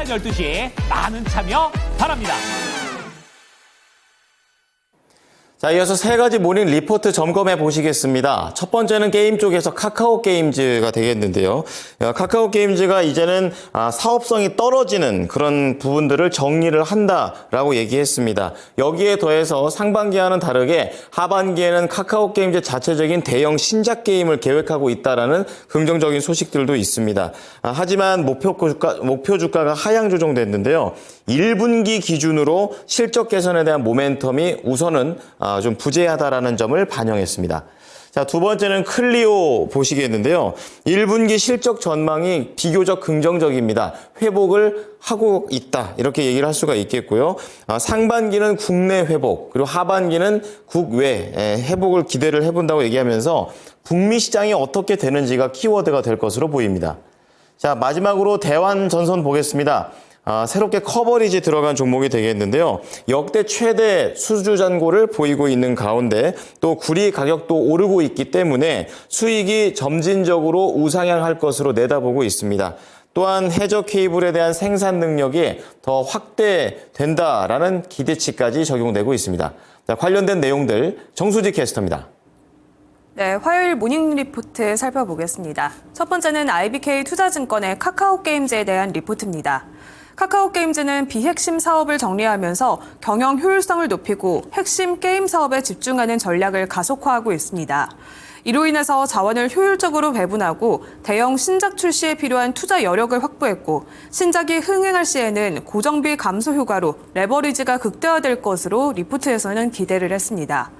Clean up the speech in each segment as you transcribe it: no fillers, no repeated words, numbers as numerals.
12시에 많은 참여 바랍니다. 자, 이어서 세 가지 모닝 리포트 점검해 보시겠습니다. 첫 번째는 게임 쪽에서 카카오 게임즈가 되겠는데요. 카카오 게임즈가 이제는 사업성이 떨어지는 그런 부분들을 정리를 한다라고 얘기했습니다. 여기에 더해서 상반기와는 다르게 하반기에는 카카오 게임즈 자체적인 대형 신작 게임을 계획하고 있다라는 긍정적인 소식들도 있습니다. 하지만 목표 주가가 하향 조정됐는데요. 1분기 기준으로 실적 개선에 대한 모멘텀이 우선은 좀 부재하다라는 점을 반영했습니다. 자, 두 번째는 클리오 보시겠는데요. 1분기 실적 전망이 비교적 긍정적입니다. 회복을 하고 있다, 이렇게 얘기를 할 수가 있겠고요. 상반기는 국내 회복, 그리고 하반기는 국외 회복을 기대를 해본다고 얘기하면서 북미 시장이 어떻게 되는지가 키워드가 될 것으로 보입니다. 자, 마지막으로 대환전선 보겠습니다. 새롭게 커버리지 들어간 종목이 되겠는데요. 역대 최대 수주 잔고를 보이고 있는 가운데 또 구리 가격도 오르고 있기 때문에 수익이 점진적으로 우상향할 것으로 내다보고 있습니다. 또한 해저 케이블에 대한 생산 능력이 더 확대된다라는 기대치까지 적용되고 있습니다. 자, 관련된 내용들 정수지 캐스터입니다. 네, 화요일 모닝 리포트 살펴보겠습니다. 첫 번째는 IBK 투자증권의 카카오 게임즈에 대한 리포트입니다. 카카오 게임즈는 비핵심 사업을 정리하면서 경영 효율성을 높이고 핵심 게임 사업에 집중하는 전략을 가속화하고 있습니다. 이로 인해서 자원을 효율적으로 배분하고 대형 신작 출시에 필요한 투자 여력을 확보했고 신작이 흥행할 시에는 고정비 감소 효과로 레버리지가 극대화될 것으로 리포트에서는 기대를 했습니다.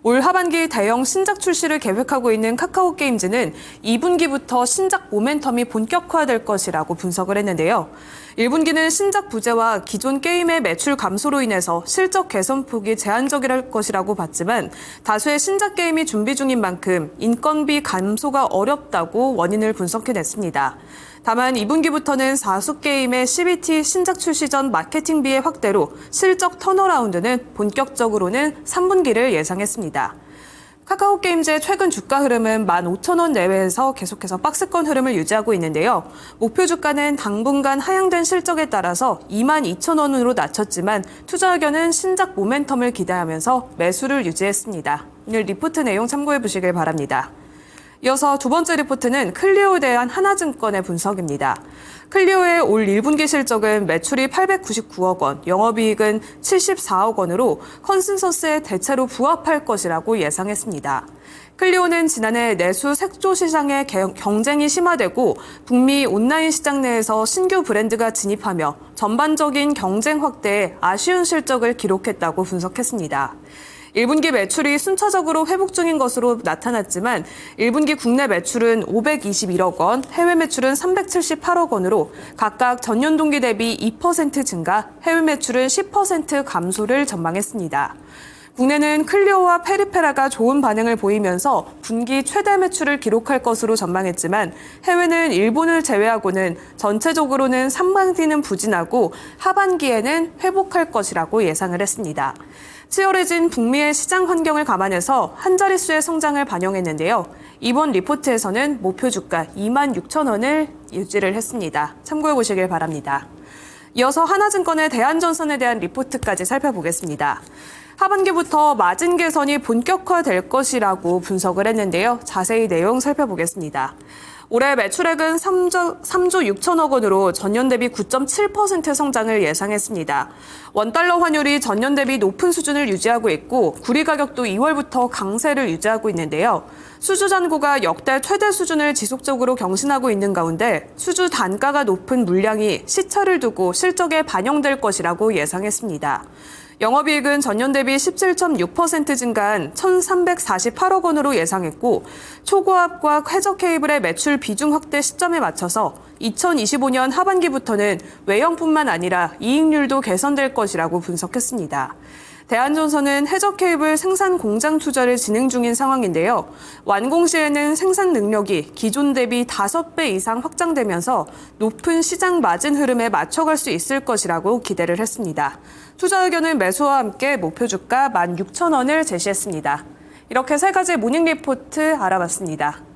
올 하반기 대형 신작 출시를 계획하고 있는 카카오 게임즈는 2분기부터 신작 모멘텀이 본격화될 것이라고 분석을 했는데요. 1분기는 신작 부재와 기존 게임의 매출 감소로 인해서 실적 개선폭이 제한적일 것이라고 봤지만 다수의 신작 게임이 준비 중인 만큼 인건비 감소가 어렵다고 원인을 분석해냈습니다. 다만 2분기부터는 4수 게임의 CBT 신작 출시 전 마케팅비의 확대로 실적 턴어라운드는 본격적으로는 3분기를 예상했습니다. 카카오 게임즈의 최근 주가 흐름은 15,000원 내외에서 계속해서 박스권 흐름을 유지하고 있는데요. 목표 주가는 당분간 하향된 실적에 따라서 22,000원으로 낮췄지만 투자 의견은 신작 모멘텀을 기대하면서 매수를 유지했습니다. 오늘 리포트 내용 참고해 보시길 바랍니다. 이어서 두 번째 리포트는 클리오에 대한 하나증권의 분석입니다. 클리오의 올 1분기 실적은 매출이 899억 원, 영업이익은 74억 원으로 컨센서스에 대체로 부합할 것이라고 예상했습니다. 클리오는 지난해 내수 색조 시장의 경쟁이 심화되고 북미 온라인 시장 내에서 신규 브랜드가 진입하며 전반적인 경쟁 확대에 아쉬운 실적을 기록했다고 분석했습니다. 1분기 매출이 순차적으로 회복 중인 것으로 나타났지만 1분기 국내 매출은 521억 원, 해외 매출은 378억 원으로 각각 전년 동기 대비 2% 증가, 해외 매출은 10% 감소를 전망했습니다. 국내는 클리오와 페리페라가 좋은 반응을 보이면서 분기 최대 매출을 기록할 것으로 전망했지만 해외는 일본을 제외하고는 전체적으로는 상반기는 부진하고 하반기에는 회복할 것이라고 예상을 했습니다. 치열해진 북미의 시장 환경을 감안해서 한 자릿수의 성장을 반영했는데요. 이번 리포트에서는 목표 주가 26,000원을 유지를 했습니다. 참고해 보시길 바랍니다. 이어서 하나증권의 대한전선에 대한 리포트까지 살펴보겠습니다. 하반기부터 마진 개선이 본격화될 것이라고 분석을 했는데요. 자세히 내용 살펴보겠습니다. 올해 매출액은 3조 6천억 원으로 전년 대비 9.7% 성장을 예상했습니다. 원달러 환율이 전년 대비 높은 수준을 유지하고 있고 구리 가격도 2월부터 강세를 유지하고 있는데요. 수주 잔고가 역대 최대 수준을 지속적으로 경신하고 있는 가운데 수주 단가가 높은 물량이 시차를 두고 실적에 반영될 것이라고 예상했습니다. 영업이익은 전년 대비 17.6% 증가한 1,348억 원으로 예상했고 초고압과 쾌적 케이블의 매출 비중 확대 시점에 맞춰서 2025년 하반기부터는 외형뿐만 아니라 이익률도 개선될 것이라고 분석했습니다. 대한전선은 해저 케이블 생산 공장 투자를 진행 중인 상황인데요. 완공 시에는 생산 능력이 기존 대비 5배 이상 확장되면서 높은 시장 마진 흐름에 맞춰갈 수 있을 것이라고 기대를 했습니다. 투자 의견은 매수와 함께 목표 주가 16,000원을 제시했습니다. 이렇게 세 가지 모닝 리포트 알아봤습니다.